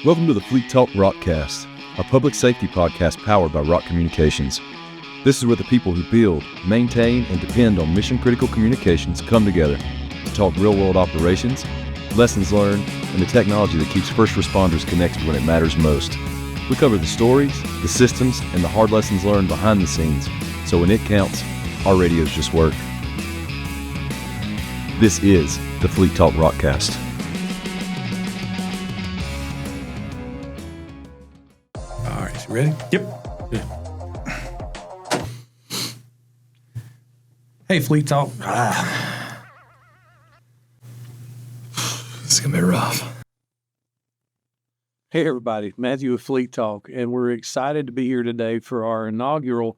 Welcome to the Fleettalk RockCast, our public safety podcast powered by Rock Communications. This is where the people who build, maintain, and depend on mission-critical communications come together to talk real-world operations, lessons learned, and the technology that keeps first responders connected when it matters most. We cover the stories, the systems, and the hard lessons learned behind the scenes, so when it counts, our radios just work. This is the Fleettalk RockCast. All right, you ready? Yep. Good. Hey, Fleet Talk. This is going to be rough. Hey, everybody. Matthew with Fleet Talk, and we're excited to be here today for our inaugural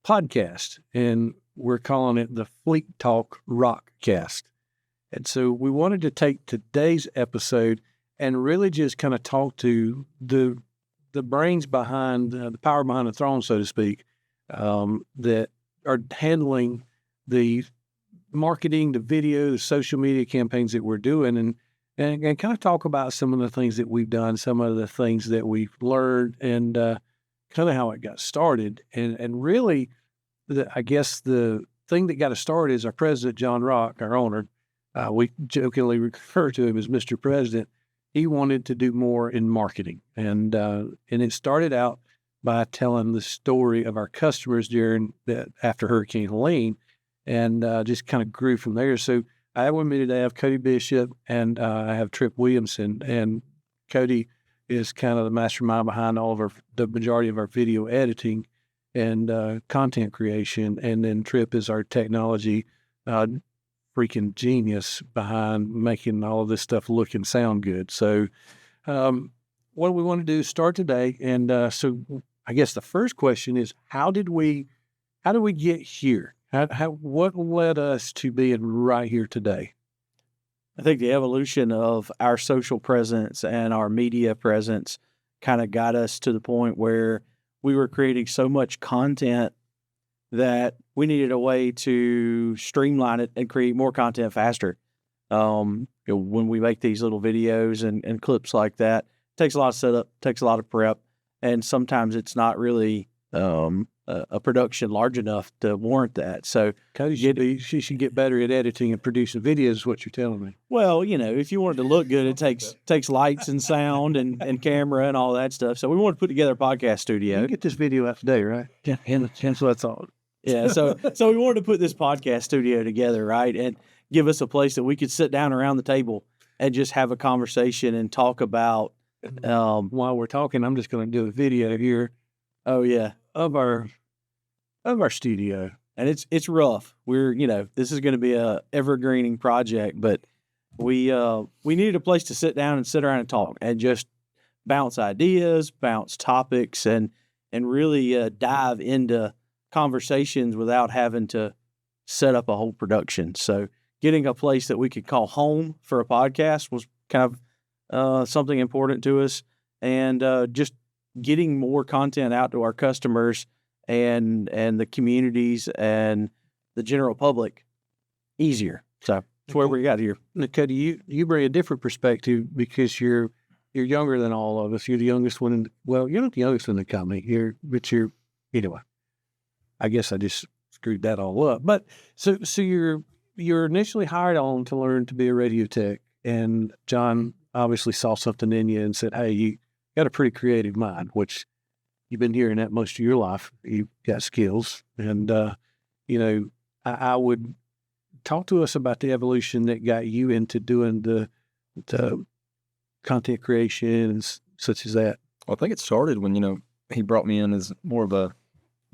podcast, and we're calling it the Fleet Talk RockCast. And so we wanted to take today's episode and really just kind of talk to the brains behind, the power behind the throne, so to speak, that are handling the marketing, the video, the social media campaigns that we're doing, and kind of talk about some of the things that we've done, some of the things that we've learned, and kind of how it got started. And really, I guess the thing that got us started is our president, John Rock, our owner. We jokingly refer to him as Mr. President. He wanted to do more in marketing, and it started out by telling the story of our customers after Hurricane Helene, and just kind of grew from there. So I have with me today, I have Cody Bishop, and I have Trip Williamson, and Cody is kind of the mastermind behind the majority of our video editing and content creation, and then Trip is our technology freaking genius behind making all of this stuff look and sound good. So what we want to do is start today. And so I guess the first question is, how did we get here? What led us to being right here today? I think the evolution of our social presence and our media presence kind of got us to the point where we were creating so much content that we needed a way to streamline it and create more content faster. When we make these little videos and clips like that, it takes a lot of setup, takes a lot of prep, and sometimes it's not really a production large enough to warrant that. So Cody she should get better at editing and producing videos, is what you're telling me. Well, if you want it to look good, it takes lights and sound and camera and all that stuff. So we wanted to put together a podcast studio. You can get this video out today, right? Yeah, So that's all. Yeah, so we wanted to put this podcast studio together, right, and give us a place that we could sit down around the table and just have a conversation and talk about. While we're talking, I'm just going to do a video here. Oh yeah, of our studio, and it's rough. We're this is going to be a evergreening project, but we needed a place to sit down and sit around and talk and just bounce ideas, bounce topics, and really dive into conversations without having to set up a whole production. So getting a place that we could call home for a podcast was kind of something important to us, and just getting more content out to our customers and the communities and the general public easier. So that's where we got here. Now, Cody, you bring a different perspective because you're younger than all of us. You're the youngest one you're not the youngest one in the company. Anyway. I guess I just screwed that all up. But so you're initially hired on to learn to be a radio tech, and John obviously saw something in you and said, "Hey, you got a pretty creative mind," which you've been hearing that most of your life. You've got skills, and I would talk to us about the evolution that got you into doing the content creation and such as that. Well, I think it started when, he brought me in as more of a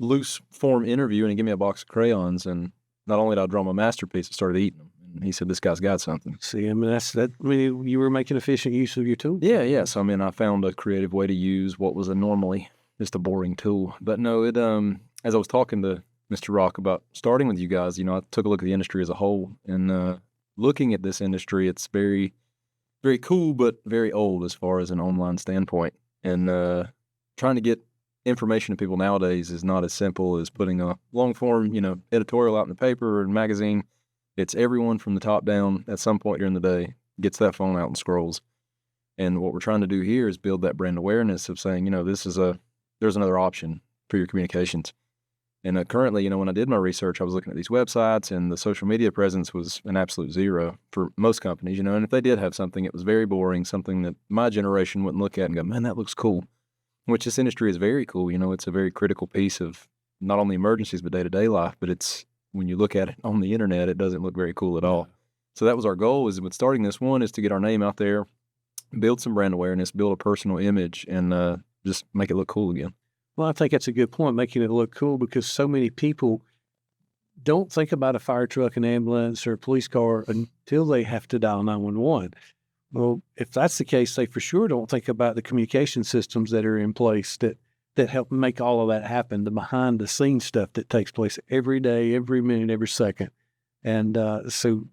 loose form interview, and he gave me a box of crayons, and not only did I draw my masterpiece, I started eating them. And he said, "This guy's got something." See, I mean, you were making efficient use of your tool. Yeah. So, I found a creative way to use what was normally just a boring tool. But no, as I was talking to Mr. Rock about starting with you guys, I took a look at the industry as a whole, and looking at this industry, it's very, very cool, but very old as far as an online standpoint. And trying to get information to people nowadays is not as simple as putting a long form, editorial out in the paper or magazine. It's everyone from the top down at some point during the day gets that phone out and scrolls. And what we're trying to do here is build that brand awareness of saying, there's another option for your communications. And currently, when I did my research, I was looking at these websites, and the social media presence was an absolute zero for most companies, and if they did have something, it was very boring, something that my generation wouldn't look at and go, man, that looks cool, which this industry is very cool. It's a very critical piece of not only emergencies, but day-to-day life, but it's, when you look at it on the internet, it doesn't look very cool at all. So that was our goal, is with starting this one, is to get our name out there, build some brand awareness, build a personal image, and just make it look cool again. Well, I think that's a good point, making it look cool, because so many people don't think about a fire truck, an ambulance, or a police car until they have to dial 911. Well, if that's the case, they for sure don't think about the communication systems that are in place that help make all of that happen, the behind-the-scenes stuff that takes place every day, every minute, every second. And so,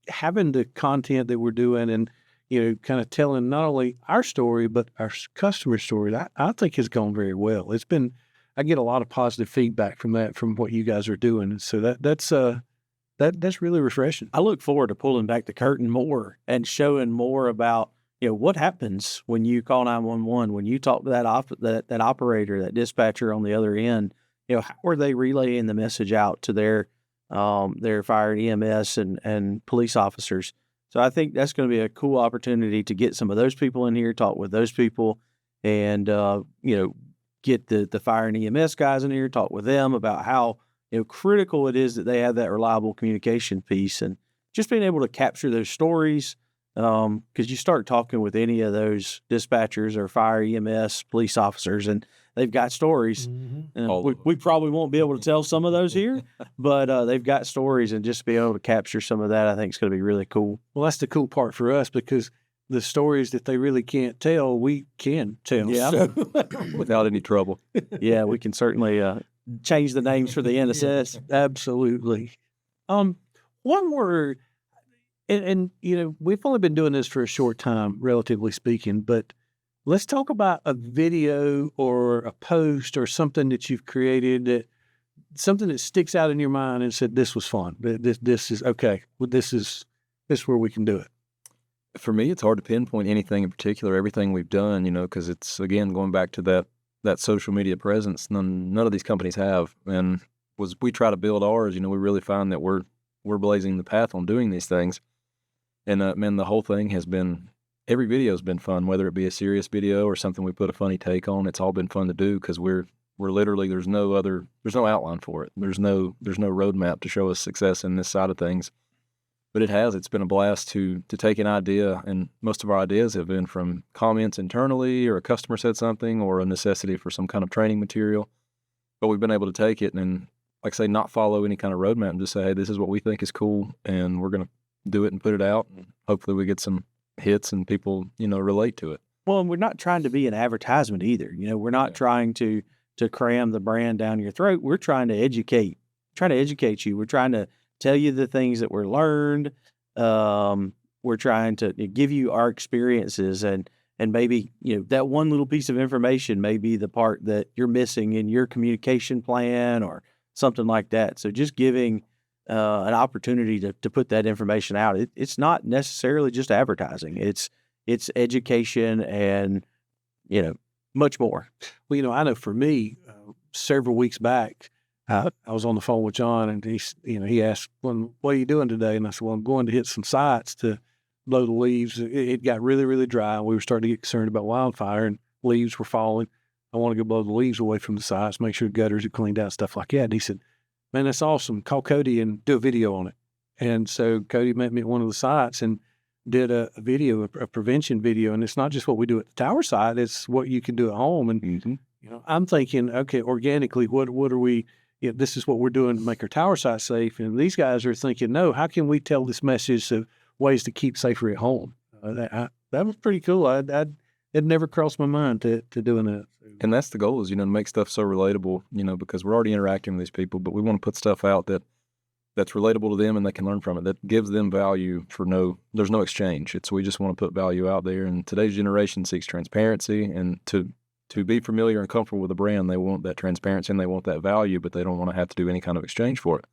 having the content that we're doing and, kind of telling not only our story, but our customer story, I think has gone very well. I get a lot of positive feedback from that, from what you guys are doing. And so that's really refreshing. I look forward to pulling back the curtain more and showing more about, what happens when you call 911, when you talk to that operator, that dispatcher on the other end, how are they relaying the message out to their fire and EMS and police officers. So I think that's going to be a cool opportunity to get some of those people in here, talk with those people, and, get the fire and EMS guys in here, talk with them about how, critical it is that they have that reliable communication piece, and just being able to capture those stories. Because you start talking with any of those dispatchers or fire, EMS, police officers, and they've got stories. We probably won't be able to tell some of those here, but they've got stories, and just be able to capture some of that, I think, is going to be really cool. Well, that's the cool part for us, because the stories that they really can't tell, we can tell. Yeah. So. Without any trouble. Yeah, we can certainly change the names for the NSS. Absolutely. One word, and we've only been doing this for a short time, relatively speaking, but let's talk about a video or a post or something that you've created, something that sticks out in your mind and said, this was fun. This is okay. This is where we can do it. For me, it's hard to pinpoint anything in particular, everything we've done, because it's, again, going back to that social media presence, none of these companies have. And we try to build ours, we really find that we're blazing the path on doing these things. And man, the whole thing has been, every video has been fun, whether it be a serious video or something we put a funny take on. It's all been fun to do, because we're literally, there's no outline for it. There's no roadmap to show us success in this side of things. But it's been a blast to take an idea, and most of our ideas have been from comments internally, or a customer said something, or a necessity for some kind of training material. But we've been able to take it and, like I say, not follow any kind of roadmap, and just say, hey, this is what we think is cool, and we're going to do it and put it out. And hopefully we get some hits and people, relate to it. Well, and we're not trying to be an advertisement either. We're not trying to cram the brand down your throat. We're trying to educate you. We're trying to tell you the things that were learned. We're trying to give you our experiences, and maybe, that one little piece of information may be the part that you're missing in your communication plan or something like that. So just giving an opportunity to put that information out. It's not necessarily just advertising. It's education and, much more. Well, I know for me, several weeks back, I was on the phone with John, and he asked, well, what are you doing today? And I said, well, I'm going to hit some sites to blow the leaves. It got really, really dry. We were starting to get concerned about wildfire, and leaves were falling. I want to go blow the leaves away from the sites, make sure the gutters are cleaned out, stuff like that. And he said, man, that's awesome. Call Cody and do a video on it. And so Cody met me at one of the sites and did a video, a prevention video. And it's not just what we do at the tower site, it's what you can do at home. And, I'm thinking, okay, organically, what are we, this is what we're doing to make our tower site safe. And these guys are thinking, no, how can we tell this message of ways to keep safer at home? That was pretty cool. It never crossed my mind to doing that. And that's the goal, is, to make stuff so relatable, because we're already interacting with these people, but we want to put stuff out that's relatable to them and they can learn from it, that gives them value there's no exchange. We just want to put value out there. And today's generation seeks transparency, and to be familiar and comfortable with a brand, they want that transparency and they want that value, but they don't want to have to do any kind of exchange for it.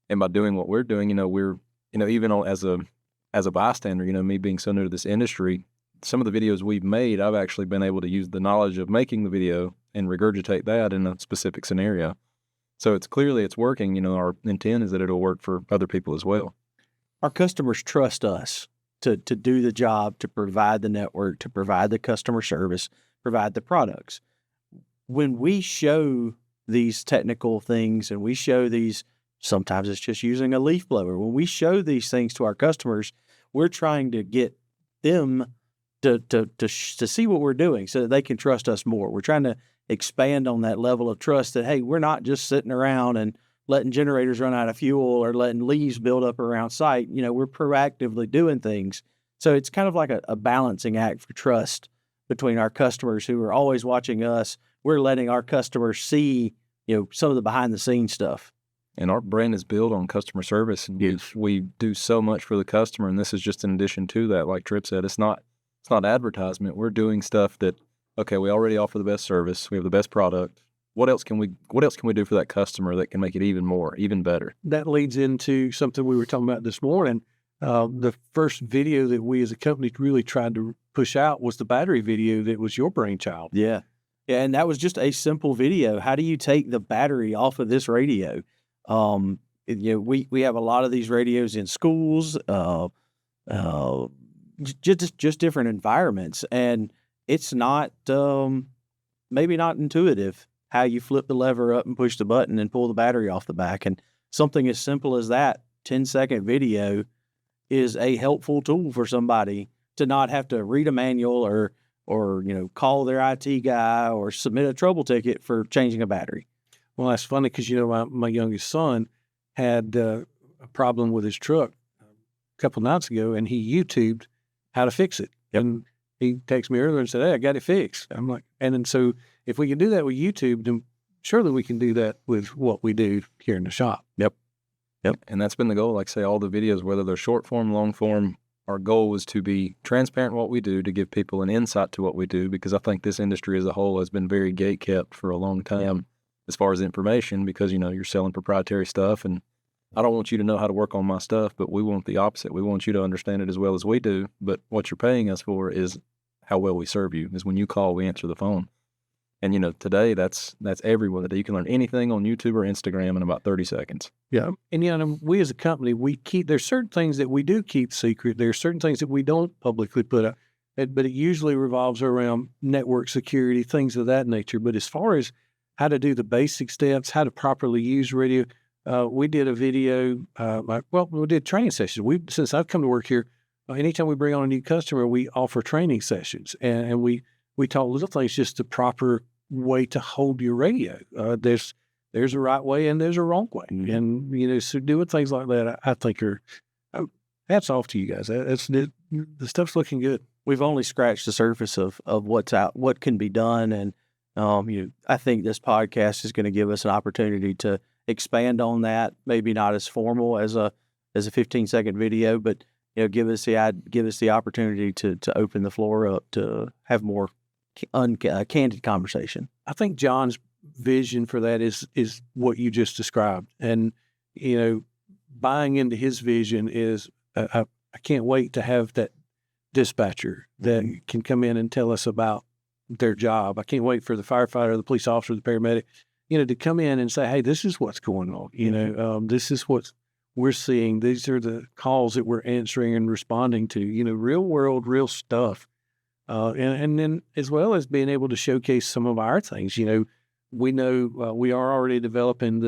And by doing what we're doing, we're, even as a bystander, me being so new to this industry, some of the videos we've made, I've actually been able to use the knowledge of making the video and regurgitate that in a specific scenario. So it's clearly it's working. You know, our intent is that it'll work for other people as well. Our customers trust us to do the job, to provide the network, to provide the customer service, provide the products. When we show these technical things and we show these, sometimes it's just using a leaf blower. When we show these things to our customers, we're trying to get them to see what we're doing so that they can trust us more. We're trying to expand on that level of trust that, hey, we're not just sitting around and letting generators run out of fuel or letting leaves build up around site. You know, we're proactively doing things. So it's kind of like a balancing act for trust between our customers who are always watching us. We're letting our customers see, you know, some of the behind the scenes stuff. And our brand is built on customer service. And we do so much for the customer. And this is just in addition to that, like Tripp said, it's not advertisement. We're doing stuff that, okay, we already offer the best service. We have the best product. What else can we do for that customer that can make it even better? That leads into something we were talking about this morning. The first video that we as a company really tried to push out was the battery video that was your brainchild. Yeah. Yeah, and that was just a simple video. How do you take the battery off of this radio? You know, we have a lot of these radios in schools, just different environments, and it's not maybe not intuitive how you flip the lever up and push the button and pull the battery off the back. And something as simple as that 10-second video is a helpful tool for somebody to not have to read a manual or you know, call their IT guy or submit a trouble ticket for changing a battery. Well, that's funny because, you know, my youngest son had a problem with his truck a couple nights ago, and he YouTubed how to fix it. Yep. And he texted me earlier and said, "Hey, I got it fixed." I'm like, and then so if we can do that with YouTube, then surely we can do that with what we do here in the shop. Yep. And that's been the goal. Like I say, all the videos, whether they're short form, long form, our goal is to be transparent in what we do, to give people an insight to what we do, because I think this industry as a whole has been very gatekept for a long time as far as information, because, you know, you're selling proprietary stuff, and I don't want you to know how to work on my stuff, but we want the opposite. We want you to understand it as well as we do. But what you're paying us for is how well we serve you, is when you call, we answer the phone. And, you know, today that's everywhere. You can learn anything on YouTube or Instagram in about 30 seconds. Yeah. And, you know, we as a company, there's certain things that we do keep secret. There's certain things that we don't publicly put out, but it usually revolves around network security, things of that nature. But as far as how to do the basic steps, how to properly use radio, we did a video, we did training sessions. Since I've come to work here, anytime we bring on a new customer, we offer training sessions, and we taught little things, just the proper way to hold your radio. There's a right way and there's a wrong way. Mm-hmm. And, you know, so doing things like that, I think hats off to you guys. The stuff's looking good. We've only scratched the surface of what's out, what can be done. And, you know, I think this podcast is going to give us an opportunity to expand on that. Maybe not as formal as a 15-second video, but, you know, give us the opportunity to open the floor up to have more candid conversation. I think John's vision for that is what you just described. And, you know, buying into his vision is, I can't wait to have that dispatcher that can come in and tell us about their job. I can't wait for the firefighter, the police officer, the paramedic, you know, to come in and say, "Hey, this is what's going on. You know, this is what we're seeing. These are the calls that we're answering and responding to, you know, real world, real stuff." And then as well as being able to showcase some of our things, you know, we we are already developing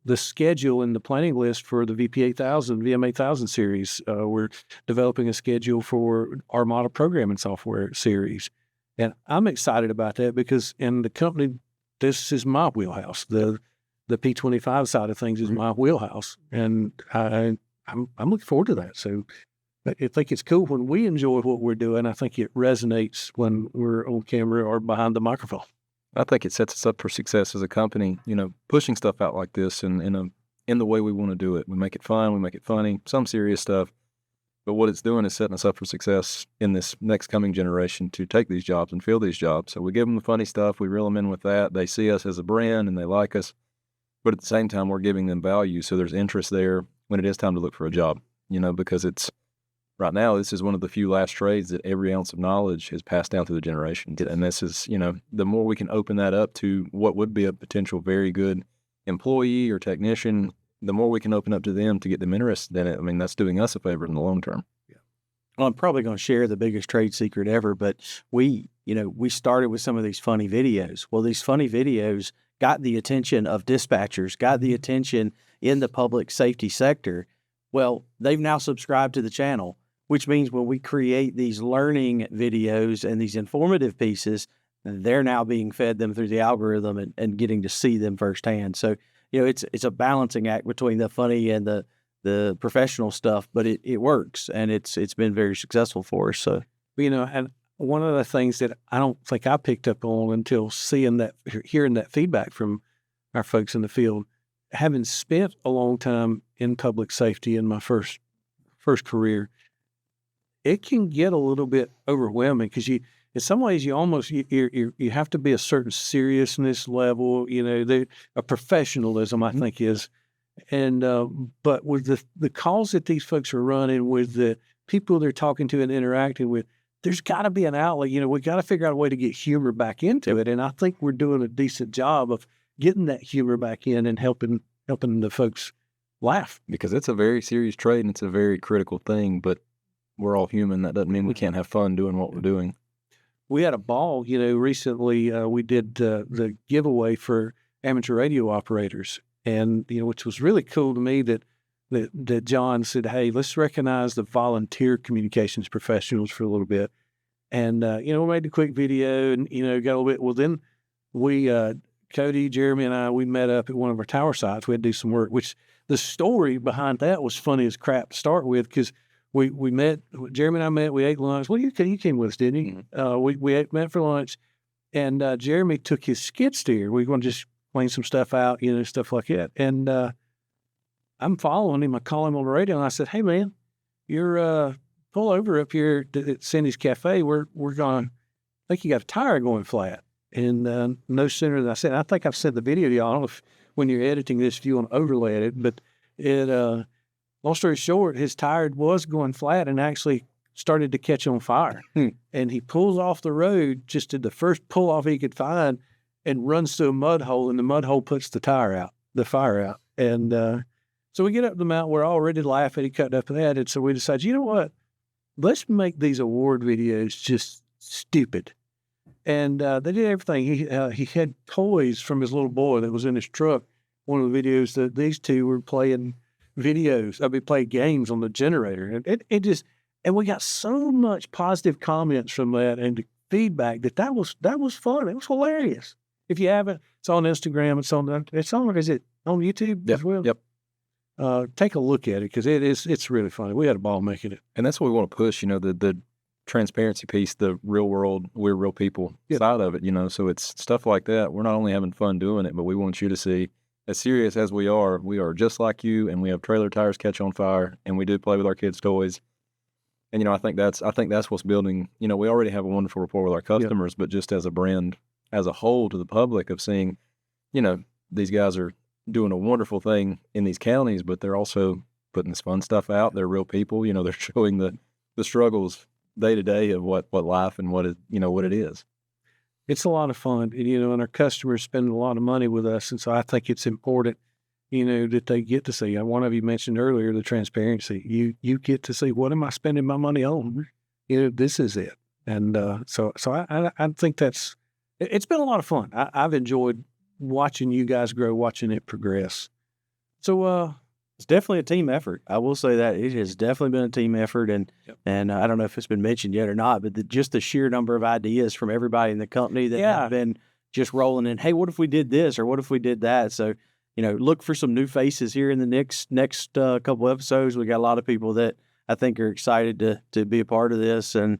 the schedule and the planning list for the VP8000, VM8000 series. We're developing a schedule for our model programming software series. And I'm excited about that because in the company, this is my wheelhouse. The P25 side of things is my wheelhouse. And I'm looking forward to that. So I think it's cool when we enjoy what we're doing. I think it resonates when we're on camera or behind the microphone. I think it sets us up for success as a company, you know, pushing stuff out like this and in the way we want to do it. We make it fun, we make it funny, some serious stuff. But what it's doing is setting us up for success in this next coming generation to take these jobs and fill these jobs. So we give them the funny stuff, we reel them in with that. They see us as a brand and they like us. But at the same time, we're giving them value. So there's interest there when it is time to look for a job, you know, because right now, this is one of the few last trades that every ounce of knowledge is passed down through the generations. And this is, the more we can open that up to what would be a potential very good employee or technician, the more we can open up to them to get them interested in it. I mean, that's doing us a favor in the long term. Well, I'm probably going to share the biggest trade secret ever, but we started with some of these funny videos. Well, these funny videos got the attention of dispatchers, got the attention in the public safety sector. Well, they've now subscribed to the channel, which means when we create these learning videos and these informative pieces, they're now being fed them through the algorithm and getting to see them firsthand. So, it's a balancing act between the funny and the professional stuff, but it works, and it's been very successful for us. So, And one of the things that I don't think I picked up on until hearing that feedback from our folks in the field, having spent a long time in public safety in my first career, it can get a little bit overwhelming because in some ways you almost you have to be a certain seriousness level, a professionalism, I think is. And but with the calls that these folks are running, with the people they're talking to and interacting with, there's got to be an outlet. We got to figure out a way to get humor back into it. And I think we're doing a decent job of getting that humor back in and helping the folks laugh. Because it's a very serious trade and it's a very critical thing, but we're all human. That doesn't mean we can't have fun doing what we're doing. We had a ball, recently we did the giveaway for amateur radio operators. And, which was really cool to me that John said, hey, let's recognize the volunteer communications professionals for a little bit. And, we made a quick video and, got a little bit. Well, then we, Cody, Jeremy, and I, we met up at one of our tower sites. We had to do some work, which the story behind that was funny as crap to start with because we met, Jeremy and I met, we ate lunch. Well, you came with us, didn't you? Mm-hmm. We met for lunch, and Jeremy took his skid steer. We were going to just clean some stuff out, stuff like that. And I'm following him. I call him on the radio, and I said, hey, man, you're pull over up here at Cindy's Cafe. We're going to – I think you got a tire going flat. And no sooner than I said – I think I've sent the video to y'all. I don't know if when you're editing this, if you want to overlay it. But long story short, his tire was going flat and actually started to catch on fire. And he pulls off the road, just did the first pull-off he could find, and runs to a mud hole, and the mud hole puts the fire out. And so we get up the mountain. We're already laughing. He cut up that. And so we decided, you know what? Let's make these award videos just stupid. And they did everything. He had toys from his little boy that was in his truck. One of the videos that these two were playing playing games on the generator. And it just, and we got so much positive comments from that and feedback that was fun. It was hilarious. If you haven't, it's on Instagram. Is it on YouTube as well? Yep. Take a look at it because it's really funny. We had a ball making it. And that's what we want to push, the transparency piece, the real world, we're real people side of it, so it's stuff like that. We're not only having fun doing it, but we want you to see, as serious as we are just like you, and we have trailer tires catch on fire, and we do play with our kids' toys. And, I think that's what's building, we already have a wonderful rapport with our customers, but just as a brand, as a whole to the public of seeing, these guys are doing a wonderful thing in these counties, but they're also putting this fun stuff out. They're real people, they're showing the struggles day to day of what life and what it is. It's a lot of fun, and our customers spend a lot of money with us, and so I think it's important, that they get to see. One of you mentioned earlier the transparency. You get to see, what am I spending my money on? This is it, and so I think it's been a lot of fun. I've enjoyed watching you guys grow, watching it progress. So it's definitely a team effort. I will say that it has definitely been a team effort, and I don't know if it's been mentioned yet or not, but just the sheer number of ideas from everybody in the company that have been just rolling in. Hey, what if we did this, or what if we did that? So, look for some new faces here in the next couple episodes. We got a lot of people that I think are excited to be a part of this, and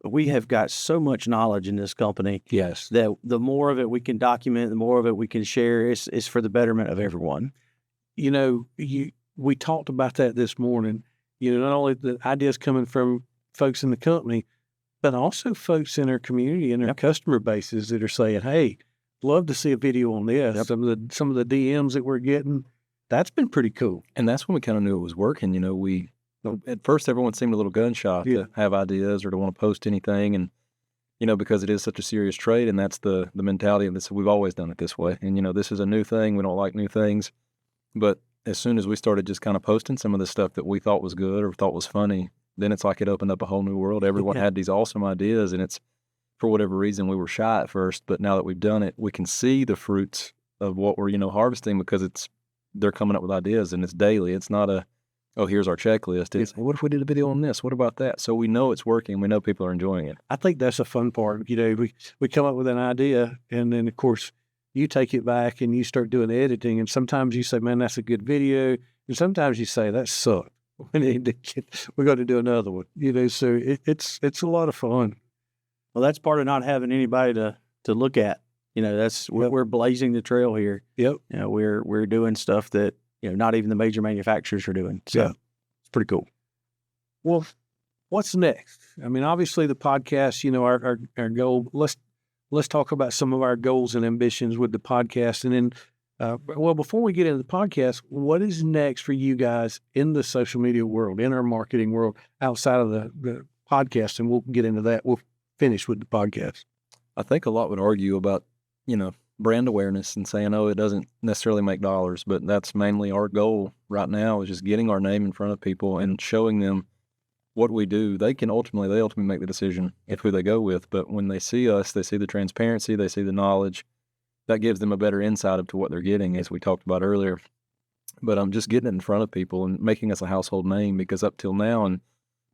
we have got so much knowledge in this company. Yes, that the more of it we can document, the more of it we can share is for the betterment of everyone. We talked about that this morning, not only the ideas coming from folks in the company, but also folks in our community and our customer bases that are saying, hey, love to see a video on this. Some of the DMs that we're getting, that's been pretty cool. And that's when we kind of knew it was working. We At first, everyone seemed a little gun shy to have ideas or to want to post anything, and because it is such a serious trade, and that's the mentality of this. We've always done it this way, and this is a new thing. We don't like new things, but as soon as we started just kind of posting some of the stuff that we thought was good or thought was funny, then it's like it opened up a whole new world. Everyone had these awesome ideas, and it's for whatever reason we were shy at first, but now that we've done it, we can see the fruits of what we're harvesting because they're coming up with ideas, and it's daily. It's not here's our checklist. It's, what if we did a video on this? What about that? So we know it's working. We know people are enjoying it. I think that's a fun part. We come up with an idea, and then, of course, you take it back and you start doing the editing. And sometimes you say, man, that's a good video. And sometimes you say, that sucked. We got to do another one. So it's a lot of fun. Well, that's part of not having anybody to look at. We're blazing the trail here. Yep. We're doing stuff that not even the major manufacturers are doing. So it's pretty cool. Well, what's next? I mean, obviously the podcast, our goal, let's talk about some of our goals and ambitions with the podcast. And then, before we get into the podcast, what is next for you guys in the social media world, in our marketing world, outside of the podcast? And we'll get into that. We'll finish with the podcast. I think a lot would argue about, brand awareness and saying, it doesn't necessarily make dollars, but that's mainly our goal right now is just getting our name in front of people and showing them what we do. They ultimately make the decision of who they go with. But when they see us, they see the transparency, they see the knowledge. That gives them a better insight into what they're getting, as we talked about earlier. But I'm just getting it in front of people and making us a household name, because up till now, and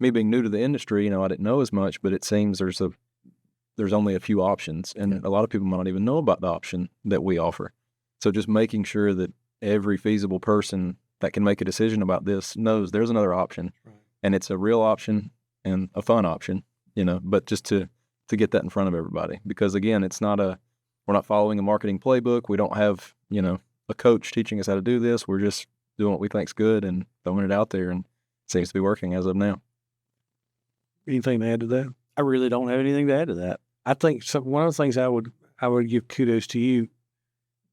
me being new to the industry, I didn't know as much, but it seems there's only a few options, and a lot of people might not even know about the option that we offer. So just making sure that every feasible person that can make a decision about this knows there's another option, and it's a real option and a fun option, but just to get that in front of everybody. Because again, we're not following a marketing playbook. We don't have, a coach teaching us how to do this. We're just doing what we think's good and throwing it out there, and it seems to be working as of now. Anything to add to that? I really don't have anything to add to that. I think one of the things I would give kudos to you.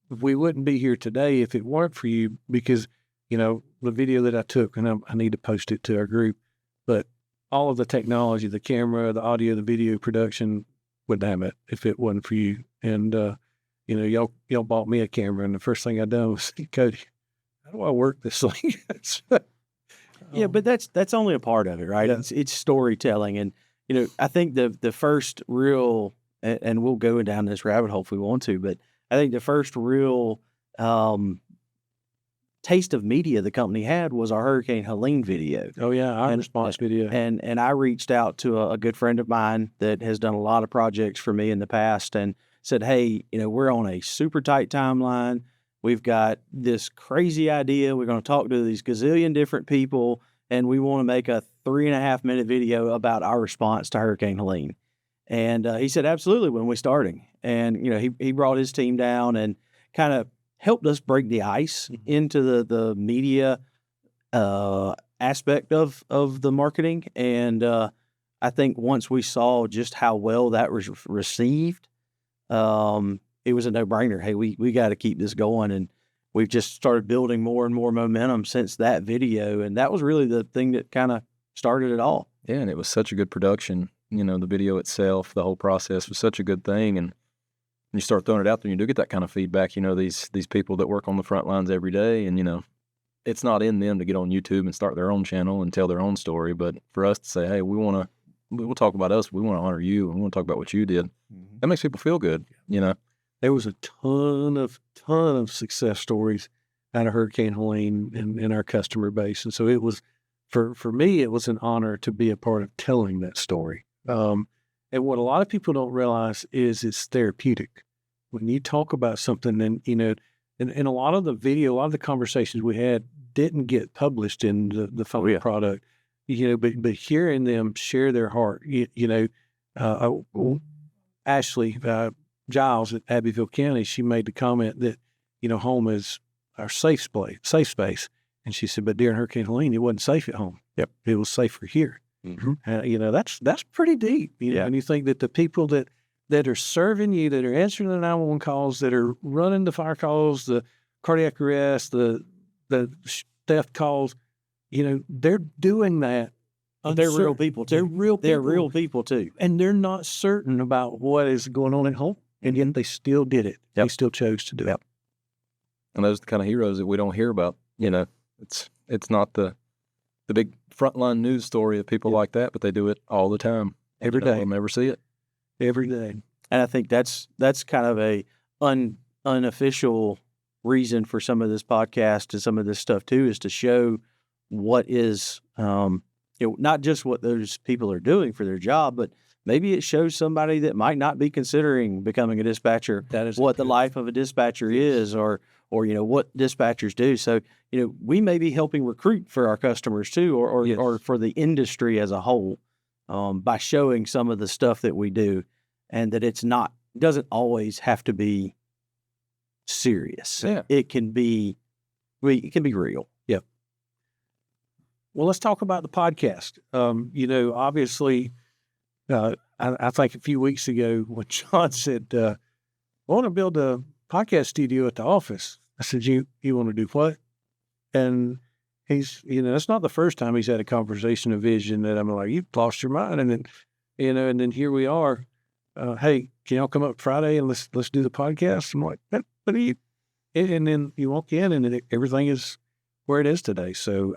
We wouldn't be here today if it weren't for you, because, the video that I took, and I need to post it to our group, but all of the technology, the camera, the audio, the video production, wouldn't have it if it wasn't for you. And, y'all bought me a camera, and the first thing I done was, Cody, how do I work this thing? Yeah, but that's only a part of it, right? Yeah. It's storytelling. And, I think the first real, and we'll go down this rabbit hole if we want to, but I think the first real taste of media the company had was our Hurricane Helene video. Oh, yeah, our response video. And I reached out to a good friend of mine that has done a lot of projects for me in the past and said, hey, we're on a super tight timeline. We've got this crazy idea. We're going to talk to these gazillion different people, and we want to make a 3.5-minute video about our response to Hurricane Helene. And he said, absolutely, when we're starting. And, he brought his team down and kind of helped us break the ice into the media aspect of the marketing. And I think once we saw just how well that was received, it was a no-brainer. Hey, we got to keep this going. And we've just started building more and more momentum since that video. And that was really the thing that kind of started it all. Yeah, and it was such a good production. The video itself, the whole process was such a good thing. And when you start throwing it out there, you do get that kind of feedback. These people that work on the front lines every day, and, it's not in them to get on YouTube and start their own channel and tell their own story. But for us to say, hey, we'll talk about us. We want to honor you, and we want to talk about what you did. Mm-hmm. That makes people feel good, There was a ton of success stories out of Hurricane Helene in our customer base. And so it was, for me, it was an honor to be a part of telling that story. And what a lot of people don't realize is it's therapeutic. When you talk about something, and, and a lot of the video, a lot of the conversations we had didn't get published in the final product, but hearing them share their heart, Ashley Giles at Abbeville County, she made the comment that, home is our safe space. And she said, but during Hurricane Helene, it wasn't safe at home. Yep. It was safer here. Mm-hmm. That's pretty deep. And you think that the people that are serving you, that are answering the 911 calls, that are running the fire calls, the cardiac arrest, the theft calls, they're doing that. But they're real people too. They're real people. They're real people too. And they're not certain about what is going on at home. And yet they still did it. Yep. They still chose to do it. And those are the kind of heroes that we don't hear about. It's not the big frontline news story of people like that, but they do it all the time. Every day. We'll never see it. Every day. And I think that's kind of a unofficial reason for some of this podcast and some of this stuff too, is to show what is, not just what those people are doing for their job, but maybe it shows somebody that might not be considering becoming a dispatcher, That is what the life of a dispatcher is, or what dispatchers do. So, we may be helping recruit for our customers too, or for the industry as a whole, by showing some of the stuff that we do, and that it doesn't always have to be serious. Yeah. It can be real. Yep. Well, let's talk about the podcast. Obviously, I think a few weeks ago when John said, I want to build a podcast studio at the office. I said, you want to do what? And he's, that's not the first time he's had a conversation, a vision that I'm like, you've lost your mind. And then, and then here we are. Hey, can y'all come up Friday and let's do the podcast? I'm like, what are you? And then you walk in and everything is where it is today. So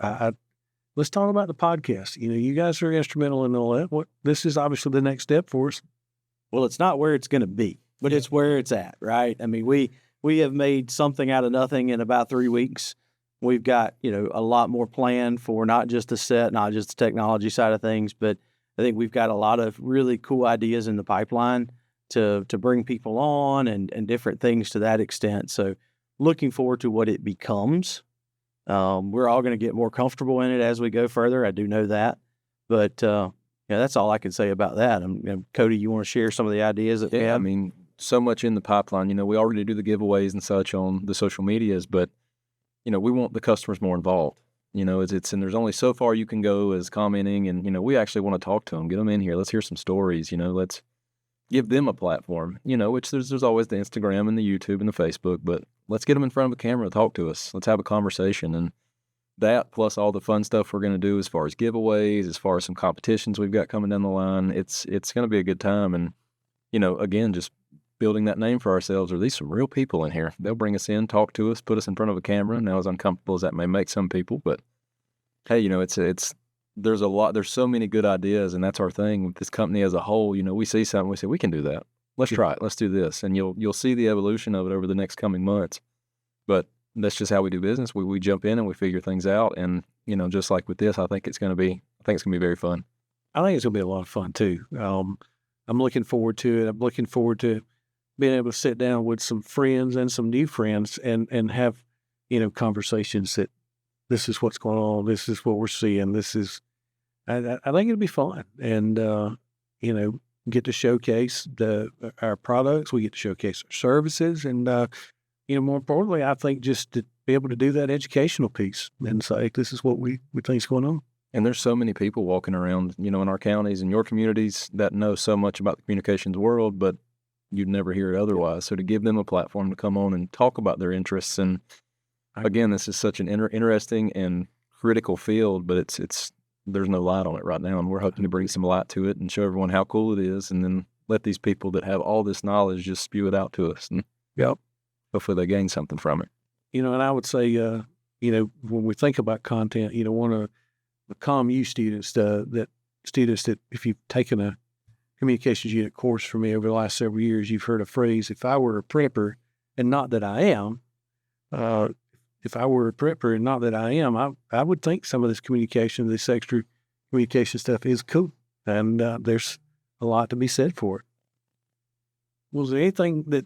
let's talk about the podcast. You guys are instrumental in all that. This is obviously the next step for us. Well, it's not where it's going to be, but it's where it's at, right? I mean, we have made something out of nothing in about 3 weeks. We've got, a lot more planned for not just the set, not just the technology side of things, but I think we've got a lot of really cool ideas in the pipeline to bring people on and different things to that extent. So looking forward to what it becomes. We're all going to get more comfortable in it as we go further. I do know that, but that's all I can say about that. Cody, you want to share some of the ideas that we have? I mean, so much in the pipeline. We already do the giveaways and such on the social medias, but we want the customers more involved. And there's only so far you can go as commenting, and we actually want to talk to them, get them in here. Let's hear some stories. Let's give them a platform. Which there's always the Instagram and the YouTube and the Facebook, but let's get them in front of a camera, talk to us. Let's have a conversation, and that plus all the fun stuff we're going to do as far as giveaways, as far as some competitions we've got coming down the line. It's going to be a good time, and again, just building that name for ourselves. Are these some real people in here? They'll bring us in, talk to us, put us in front of a camera. Now, as uncomfortable as that may make some people, but hey, there's a lot. There's so many good ideas, and that's our thing with this company as a whole. We see something, we say we can do that. Let's try it. Let's do this, and you'll see the evolution of it over the next coming months. But that's just how we do business. We jump in and we figure things out, and just like with this, I think it's going to be very fun. I think it's going to be a lot of fun too. I'm looking forward to it. I'm looking forward to being able to sit down with some friends and some new friends and have, conversations that this is what's going on. This is what we're seeing. I think it'll be fun. And, get to showcase our products. We get to showcase our services. And, more importantly, I think just to be able to do that educational piece and say, this is what we think is going on. And there's so many people walking around, in our counties and your communities that know so much about the communications world, but you'd never hear it otherwise. So to give them a platform to come on and talk about their interests. And again, this is such an interesting and critical field, but there's no light on it right now. And we're hoping to bring some light to it and show everyone how cool it is. And then let these people that have all this knowledge just spew it out to us. And hopefully they gain something from it. And I would say, when we think about content, one of the CommU students, that if you've taken a communications unit course from me over the last several years, you've heard a phrase, if I were a prepper, and not that I am, if I were a prepper and not that I am, I would think some of this communication, this extra communication stuff is cool. And there's a lot to be said for it. Was there anything that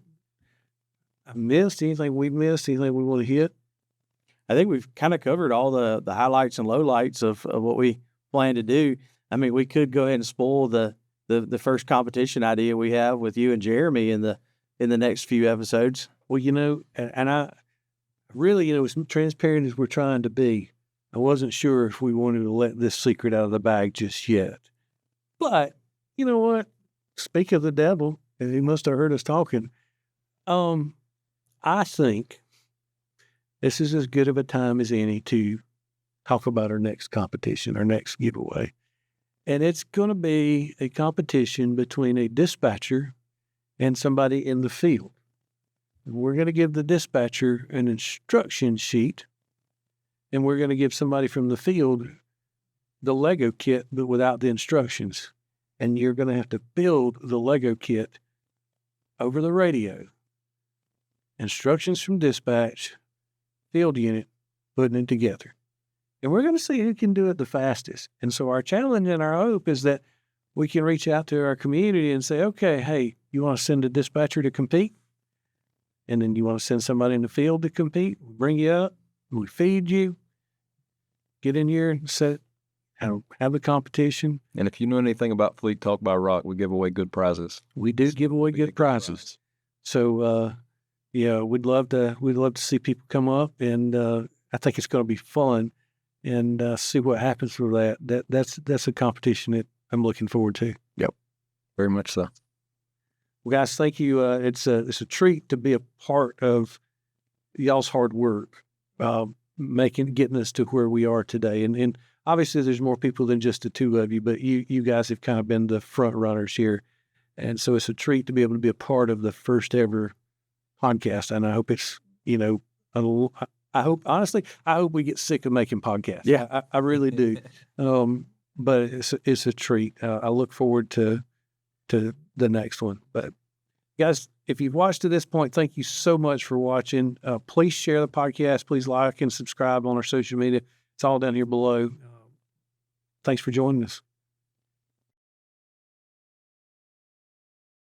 I missed, anything we missed, anything we want to hit? I think we've kind of covered all the highlights and lowlights of what we plan to do. I mean, we could go ahead and spoil the first competition idea we have with you and Jeremy in the next few episodes. Well, and I really, as transparent as we're trying to be, I wasn't sure if we wanted to let this secret out of the bag just yet. But you know what? Speak of the devil, and he must have heard us talking. I think this is as good of a time as any to talk about our next competition, our next giveaway. And it's going to be a competition between a dispatcher and somebody in the field. And we're going to give the dispatcher an instruction sheet, and we're going to give somebody from the field the Lego kit, but without the instructions. And you're going to have to build the Lego kit over the radio. Instructions from dispatch, field unit, putting it together. And we're going to see who can do it the fastest. And so our challenge and our hope is that we can reach out to our community and say, okay, hey, you want to send a dispatcher to compete? And then you want to send somebody in the field to compete? We bring you up, we feed you, get in here and have the competition. And if you know anything about Fleet Talk by Rock, we give away good prizes. We do give away good prizes. So, yeah, we'd love to see people come up, and I think it's going to be fun, and see what happens with that. That's a competition that I'm looking forward to. Yep, very much so. Well, guys, thank you. It's a treat to be a part of y'all's hard work, getting us to where we are today. And obviously, there's more people than just the two of you, but you guys have kind of been the front runners here, and so it's a treat to be able to be a part of the first ever podcast. And I hope it's I hope we get sick of making podcasts. Yeah. I really do. But it's a treat. I look forward to the next one. But guys, if you've watched to this point, thank you so much for watching. Please share the podcast. Please like and subscribe on our social media. It's all down here below. Thanks for joining us.